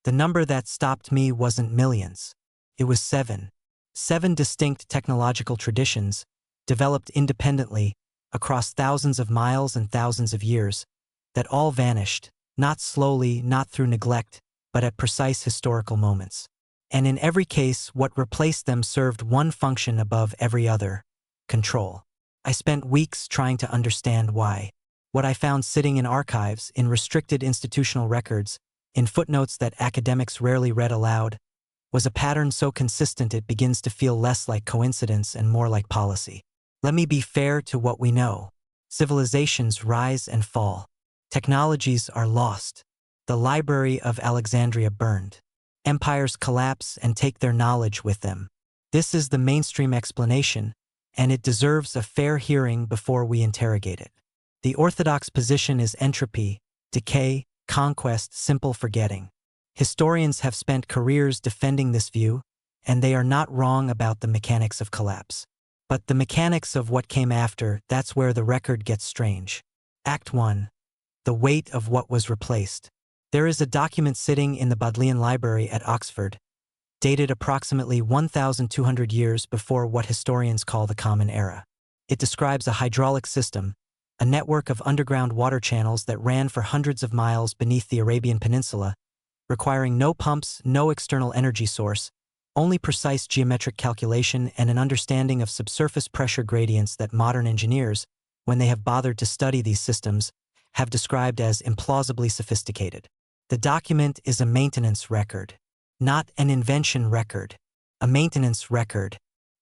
The number that stopped me wasn't millions. It was 7. 7 distinct technological traditions, developed independently, across thousands of miles and thousands of years, that all vanished, not slowly, not through neglect, but at precise historical moments. And in every case, what replaced them served one function above every other: control. I spent weeks trying to understand why. What I found sitting in archives, in restricted institutional records, in footnotes that academics rarely read aloud, was a pattern so consistent it begins to feel less like coincidence and more like policy. Let me be fair to what we know. Civilizations rise and fall. Technologies are lost. The Library of Alexandria burned. Empires collapse and take their knowledge with them. This is the mainstream explanation, and it deserves a fair hearing before we interrogate it. The orthodox position is entropy, decay, conquest, simple forgetting. Historians have spent careers defending this view, and they are not wrong about the mechanics of collapse. But the mechanics of what came after, that's where the record gets strange. Act 1. The weight of what was replaced. There is a document sitting in the Bodleian Library at Oxford, dated approximately 1,200 years before what historians call the Common Era. It describes a hydraulic system, a network of underground water channels that ran for hundreds of miles beneath the Arabian Peninsula, requiring no pumps, no external energy source, only precise geometric calculation and an understanding of subsurface pressure gradients that modern engineers, when they have bothered to study these systems, have described as implausibly sophisticated. The document is a maintenance record, not an invention record, a maintenance record,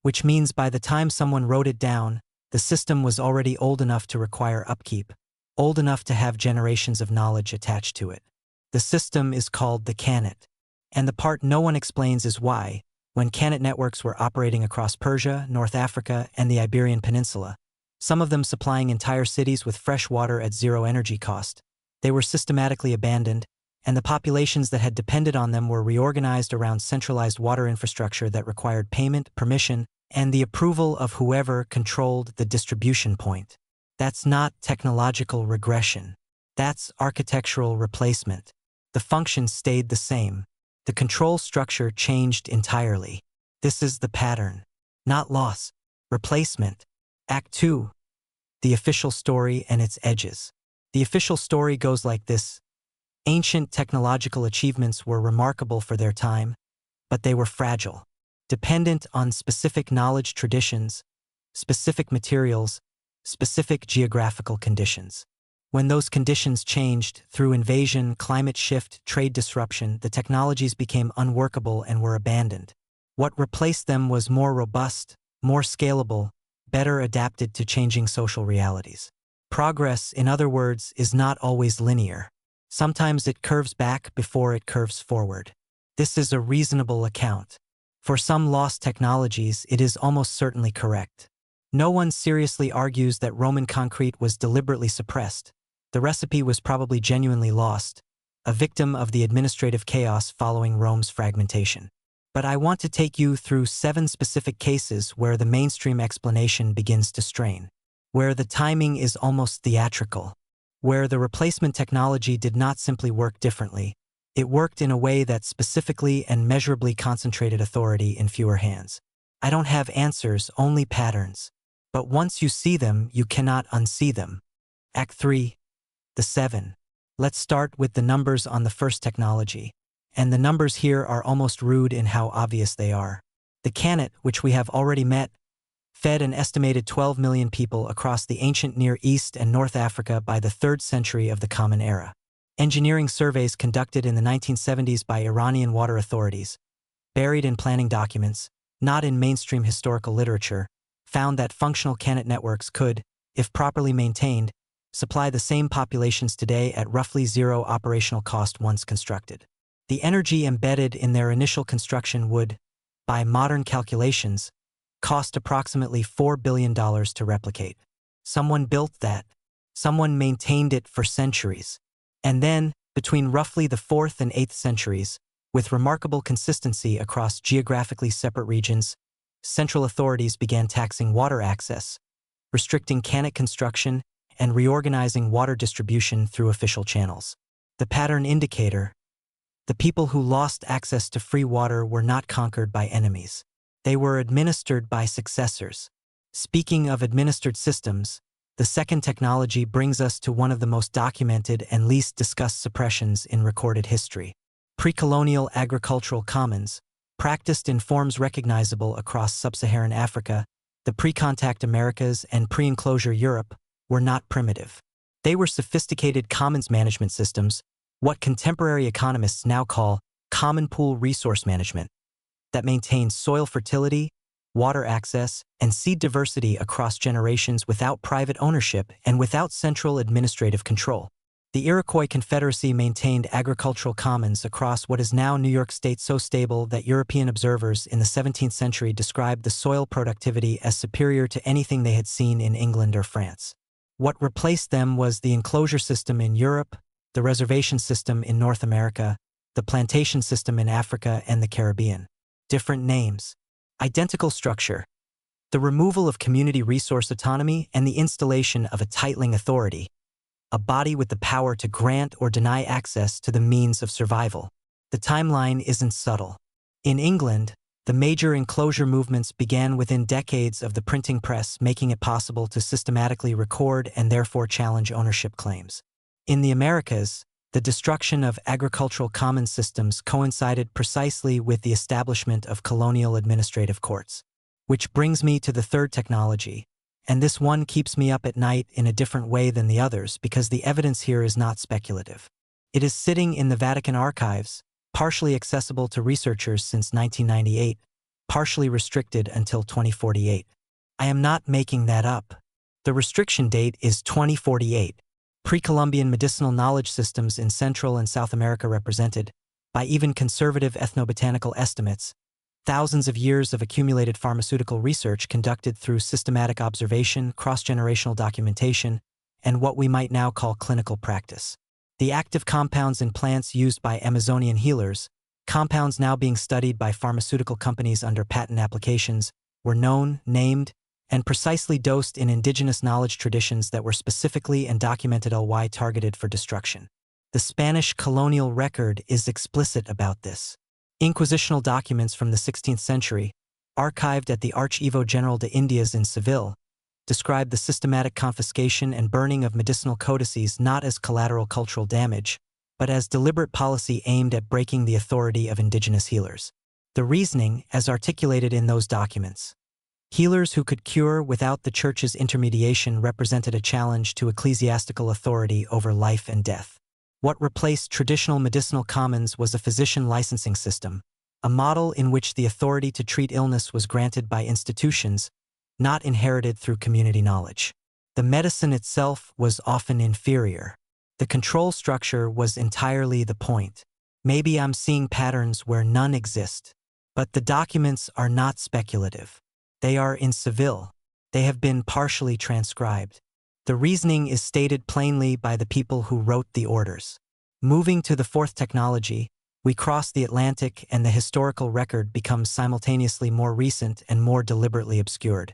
which means by the time someone wrote it down, the system was already old enough to require upkeep, old enough to have generations of knowledge attached to it. The system is called the Khanate, and the part no one explains is why, when Khanate networks were operating across Persia, North Africa, and the Iberian Peninsula, some of them supplying entire cities with fresh water at zero energy cost, they were systematically abandoned, and the populations that had depended on them were reorganized around centralized water infrastructure that required payment, permission, and the approval of whoever controlled the distribution point. That's not technological regression. That's architectural replacement. The function stayed the same. The control structure changed entirely. This is the pattern. Not loss. Replacement. Act 2. The official story and its edges. The official story goes like this. Ancient technological achievements were remarkable for their time, but they were fragile, dependent on specific knowledge traditions, specific materials, specific geographical conditions. When those conditions changed through invasion, climate shift, trade disruption, the technologies became unworkable and were abandoned. What replaced them was more robust, more scalable, better adapted to changing social realities. Progress, in other words, is not always linear. Sometimes it curves back before it curves forward. This is a reasonable account. For some lost technologies, it is almost certainly correct. No one seriously argues that Roman concrete was deliberately suppressed. The recipe was probably genuinely lost, a victim of the administrative chaos following Rome's fragmentation. But I want to take you through 7 specific cases where the mainstream explanation begins to strain, where the timing is almost theatrical, where the replacement technology did not simply work differently, it worked in a way that specifically and measurably concentrated authority in fewer hands. I don't have answers, only patterns. But once you see them, you cannot unsee them. Act 3. The 7. Let's start with the numbers on the first technology. And the numbers here are almost rude in how obvious they are. The Khanate, which we have already met, fed an estimated 12 million people across the ancient Near East and North Africa by the 3rd century of the Common Era. Engineering surveys conducted in the 1970s by Iranian water authorities, buried in planning documents, not in mainstream historical literature, found that functional Khanate networks could, if properly maintained, supply the same populations today at roughly zero operational cost once constructed. The energy embedded in their initial construction would, by modern calculations, cost approximately $4 billion to replicate. Someone built that. Someone maintained it for centuries. And then, between roughly the 4th and 8th centuries, with remarkable consistency across geographically separate regions, central authorities began taxing water access, restricting Khanate construction, and reorganizing water distribution through official channels. The pattern indicator. The people who lost access to free water were not conquered by enemies. They were administered by successors. Speaking of administered systems, the second technology brings us to one of the most documented and least discussed suppressions in recorded history. Pre-colonial agricultural commons, practiced in forms recognizable across sub-Saharan Africa, the pre-contact Americas, and pre-enclosure Europe, were not primitive. They were sophisticated commons management systems, what contemporary economists now call common pool resource management, that maintained soil fertility, water access, and seed diversity across generations without private ownership and without central administrative control. The Iroquois Confederacy maintained agricultural commons across what is now New York State so stable that European observers in the 17th century described the soil productivity as superior to anything they had seen in England or France. What replaced them was the enclosure system in Europe, the reservation system in North America, the plantation system in Africa and the Caribbean. Different names. Identical structure. The removal of community resource autonomy and the installation of a titling authority, a body with the power to grant or deny access to the means of survival. The timeline isn't subtle. In England, the major enclosure movements began within decades of the printing press, making it possible to systematically record and therefore challenge ownership claims. In the Americas, the destruction of agricultural commons systems coincided precisely with the establishment of colonial administrative courts. Which brings me to the third technology, and this one keeps me up at night in a different way than the others because the evidence here is not speculative. It is sitting in the Vatican archives, partially accessible to researchers since 1998, partially restricted until 2048. I am not making that up. The restriction date is 2048. Pre-Columbian medicinal knowledge systems in Central and South America represented, by even conservative ethnobotanical estimates, thousands of years of accumulated pharmaceutical research conducted through systematic observation, cross-generational documentation, and what we might now call clinical practice. The active compounds in plants used by Amazonian healers, compounds now being studied by pharmaceutical companies under patent applications, were known, named, and precisely dosed in indigenous knowledge traditions that were specifically and documented targeted for destruction. The Spanish colonial record is explicit about this. Inquisitional documents from the 16th century, archived at the Archivo General de Indias in Seville, describe the systematic confiscation and burning of medicinal codices not as collateral cultural damage, but as deliberate policy aimed at breaking the authority of indigenous healers. The reasoning, as articulated in those documents. Healers who could cure without the Church's intermediation represented a challenge to ecclesiastical authority over life and death. What replaced traditional medicinal commons was a physician licensing system, a model in which the authority to treat illness was granted by institutions, not inherited through community knowledge. The medicine itself was often inferior. The control structure was entirely the point. Maybe I'm seeing patterns where none exist. But the documents are not speculative. They are in Seville. They have been partially transcribed. The reasoning is stated plainly by the people who wrote the orders. Moving to the fourth technology, we cross the Atlantic and the historical record becomes simultaneously more recent and more deliberately obscured.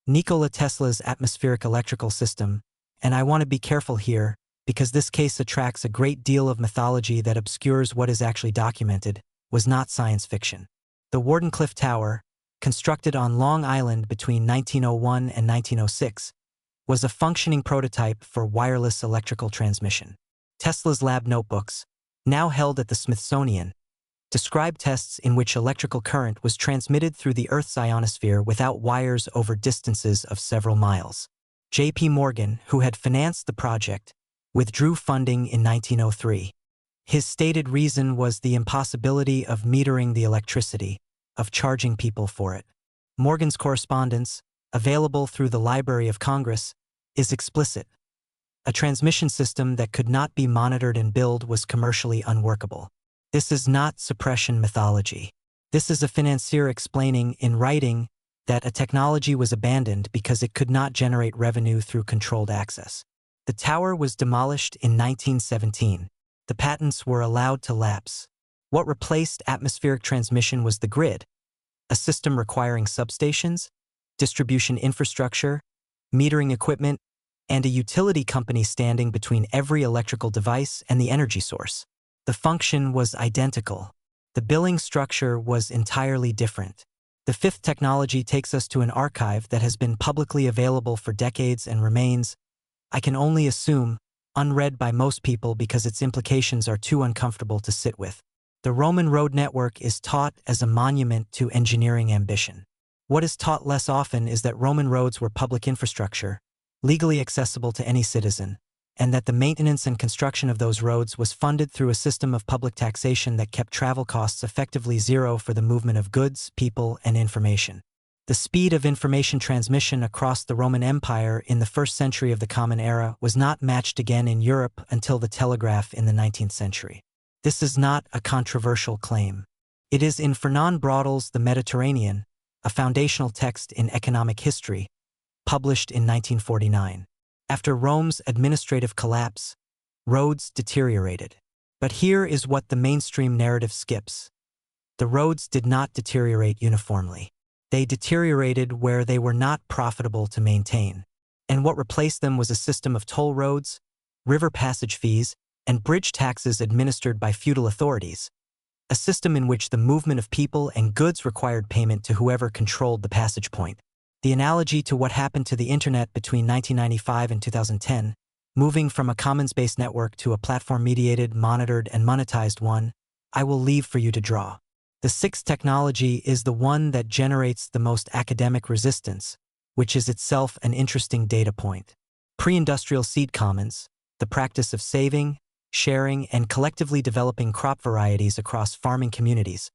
Nikola Tesla's atmospheric electrical system, and I want to be careful here because this case attracts a great deal of mythology that obscures what is actually documented, was not science fiction. The Wardenclyffe Tower, constructed on Long Island between 1901 and 1906, was a functioning prototype for wireless electrical transmission. Tesla's lab notebooks, now held at the Smithsonian, describe tests in which electrical current was transmitted through the Earth's ionosphere without wires over distances of several miles. J.P. Morgan, who had financed the project, withdrew funding in 1903. His stated reason was the impossibility of metering the electricity, of charging people for it. Morgan's correspondence, available through the Library of Congress, is explicit. A transmission system that could not be monitored and billed was commercially unworkable. This is not suppression mythology. This is a financier explaining in writing that a technology was abandoned because it could not generate revenue through controlled access. The tower was demolished in 1917. The patents were allowed to lapse. What replaced atmospheric transmission was the grid, a system requiring substations, distribution infrastructure, metering equipment, and a utility company standing between every electrical device and the energy source. The function was identical. The billing structure was entirely different. The fifth technology takes us to an archive that has been publicly available for decades and remains, I can only assume, unread by most people because its implications are too uncomfortable to sit with. The Roman road network is taught as a monument to engineering ambition. What is taught less often is that Roman roads were public infrastructure, legally accessible to any citizen, and that the maintenance and construction of those roads was funded through a system of public taxation that kept travel costs effectively zero for the movement of goods, people, and information. The speed of information transmission across the Roman Empire in the 1st century of the Common Era was not matched again in Europe until the telegraph in the 19th century. This is not a controversial claim. It is in Fernand Braudel's The Mediterranean, a foundational text in economic history, published in 1949. After Rome's administrative collapse, roads deteriorated. But here is what the mainstream narrative skips. The roads did not deteriorate uniformly. They deteriorated where they were not profitable to maintain. And what replaced them was a system of toll roads, river passage fees, and bridge taxes administered by feudal authorities, a system in which the movement of people and goods required payment to whoever controlled the passage point. The analogy to what happened to the internet between 1995 and 2010, moving from a commons-based network to a platform-mediated, monitored, and monetized one, I will leave for you to draw. The sixth technology is the one that generates the most academic resistance, which is itself an interesting data point. Pre-industrial seed commons, the practice of saving, sharing, and collectively developing crop varieties across farming communities,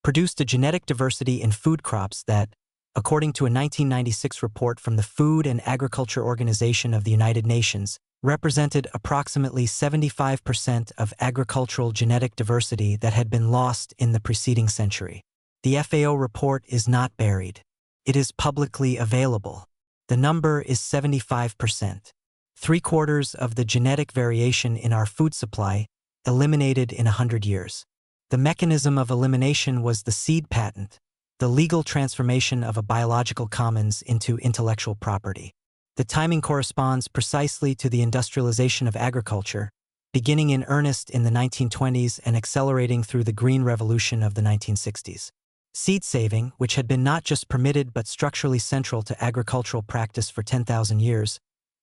produced a genetic diversity in food crops that, according to a 1996 report from the Food and Agriculture Organization of the United Nations, represented approximately 75% of agricultural genetic diversity that had been lost in the preceding century. The FAO report is not buried. It is publicly available. The number is 75%. 3/4 of the genetic variation in our food supply eliminated in 100 years. The mechanism of elimination was the seed patent, the legal transformation of a biological commons into intellectual property. The timing corresponds precisely to the industrialization of agriculture, beginning in earnest in the 1920s and accelerating through the Green Revolution of the 1960s. Seed saving, which had been not just permitted but structurally central to agricultural practice for 10,000 years,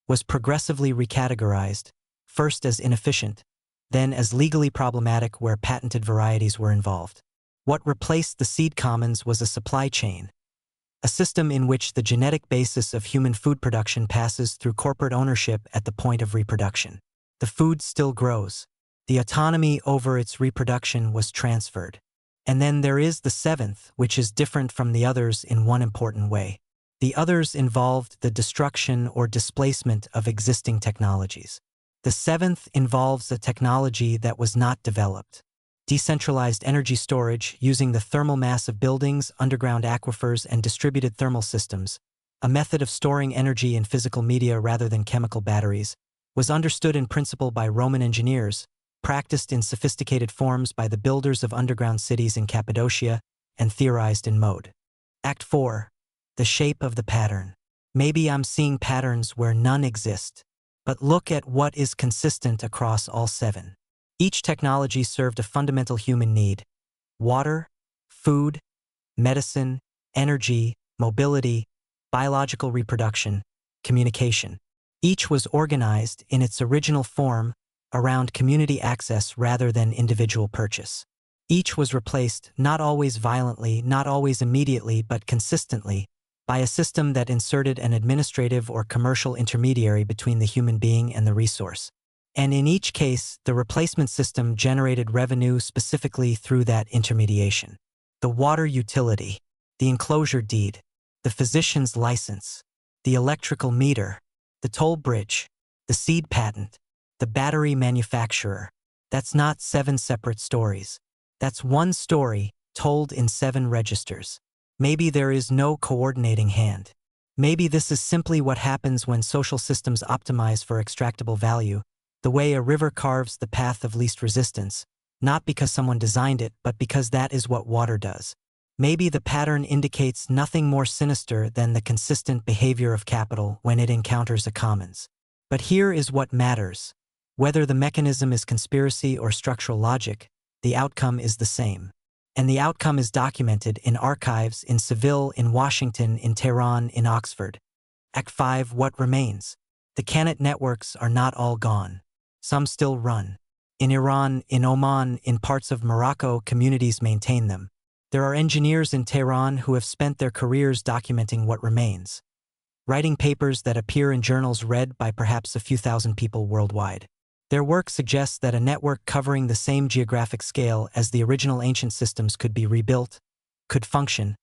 was progressively recategorized, first as inefficient, then as legally problematic where patented varieties were involved. What replaced the seed commons was a supply chain, a system in which the genetic basis of human food production passes through corporate ownership at the point of reproduction. The food still grows. The autonomy over its reproduction was transferred. And then there is the seventh, which is different from the others in one important way. The others involved the destruction or displacement of existing technologies. The seventh involves a technology that was not developed. Decentralized energy storage using the thermal mass of buildings, underground aquifers, and distributed thermal systems, a method of storing energy in physical media rather than chemical batteries, was understood in principle by Roman engineers, practiced in sophisticated forms by the builders of underground cities in Cappadocia, and theorized in mode. Act 4. The shape of the pattern. Maybe I'm seeing patterns where none exist, but look at what is consistent across all seven. Each technology served a fundamental human need: water, food, medicine, energy, mobility, biological reproduction, communication. Each was organized in its original form around community access rather than individual purchase. Each was replaced, not always violently, not always immediately, but consistently, by a system that inserted an administrative or commercial intermediary between the human being and the resource. And in each case, the replacement system generated revenue specifically through that intermediation. The water utility, the enclosure deed, the physician's license, the electrical meter, the toll bridge, the seed patent, the battery manufacturer. That's not 7 separate stories. That's one story told in 7 registers. Maybe there is no coordinating hand. Maybe this is simply what happens when social systems optimize for extractable value, the way a river carves the path of least resistance, not because someone designed it, but because that is what water does. Maybe the pattern indicates nothing more sinister than the consistent behavior of capital when it encounters a commons. But here is what matters. Whether the mechanism is conspiracy or structural logic, the outcome is the same. And the outcome is documented in archives in Seville, in Washington, in Tehran, in Oxford. Act 5. What remains? The Canet networks are not all gone. Some still run. In Iran, in Oman, in parts of Morocco, communities maintain them. There are engineers in Tehran who have spent their careers documenting what remains, writing papers that appear in journals read by perhaps a few thousand people worldwide. Their work suggests that a network covering the same geographic scale as the original ancient systems could be rebuilt, could function,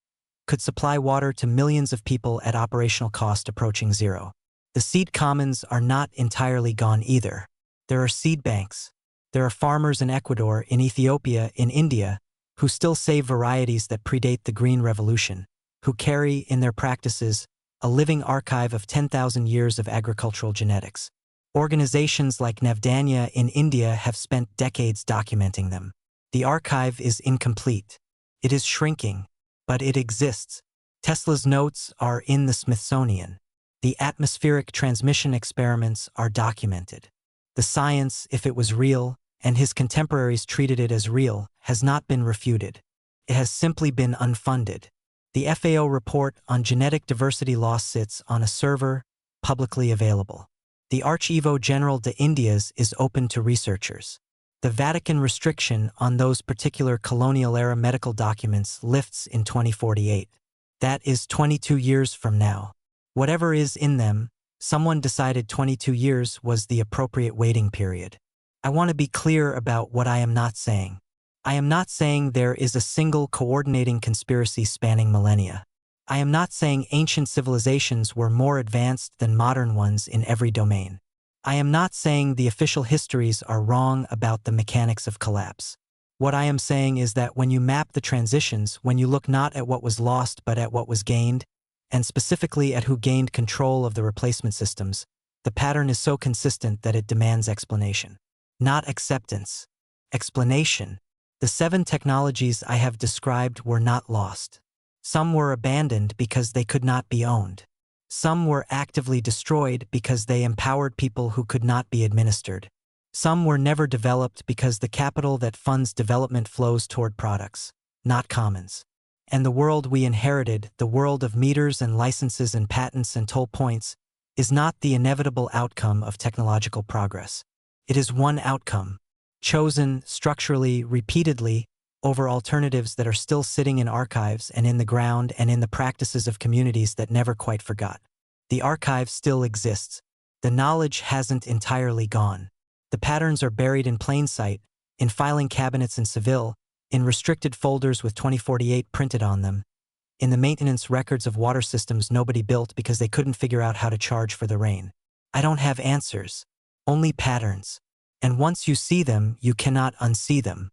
could supply water to millions of people at operational cost approaching zero. The seed commons are not entirely gone either. There are seed banks. There are farmers in Ecuador, in Ethiopia, in India, who still save varieties that predate the Green Revolution, who carry, in their practices, a living archive of 10,000 years of agricultural genetics. Organizations like Navdanya in India have spent decades documenting them. The archive is incomplete. It is shrinking, but it exists. Tesla's notes are in the Smithsonian. The atmospheric transmission experiments are documented. The science, if it was real, and his contemporaries treated it as real, has not been refuted. It has simply been unfunded. The FAO report on genetic diversity loss sits on a server, publicly available. The Archivo General de Indias is open to researchers. The Vatican restriction on those particular colonial-era medical documents lifts in 2048. That is 22 years from now. Whatever is in them, someone decided 22 years was the appropriate waiting period. I want to be clear about what I am not saying. I am not saying there is a single coordinating conspiracy spanning millennia. I am not saying ancient civilizations were more advanced than modern ones in every domain. I am not saying the official histories are wrong about the mechanics of collapse. What I am saying is that when you map the transitions, when you look not at what was lost but at what was gained, and specifically at who gained control of the replacement systems, the pattern is so consistent that it demands explanation. Not acceptance. Explanation. The 7 technologies I have described were not lost. Some were abandoned because they could not be owned. Some were actively destroyed because they empowered people who could not be administered. Some were never developed because the capital that funds development flows toward products, not commons. And the world we inherited, the world of meters and licenses and patents and toll points, is not the inevitable outcome of technological progress. It is one outcome, chosen structurally, repeatedly, over alternatives that are still sitting in archives and in the ground and in the practices of communities that never quite forgot. The archive still exists. The knowledge hasn't entirely gone. The patterns are buried in plain sight, in filing cabinets in Seville, in restricted folders with 2048 printed on them, in the maintenance records of water systems nobody built because they couldn't figure out how to charge for the rain. I don't have answers, only patterns. And once you see them, you cannot unsee them.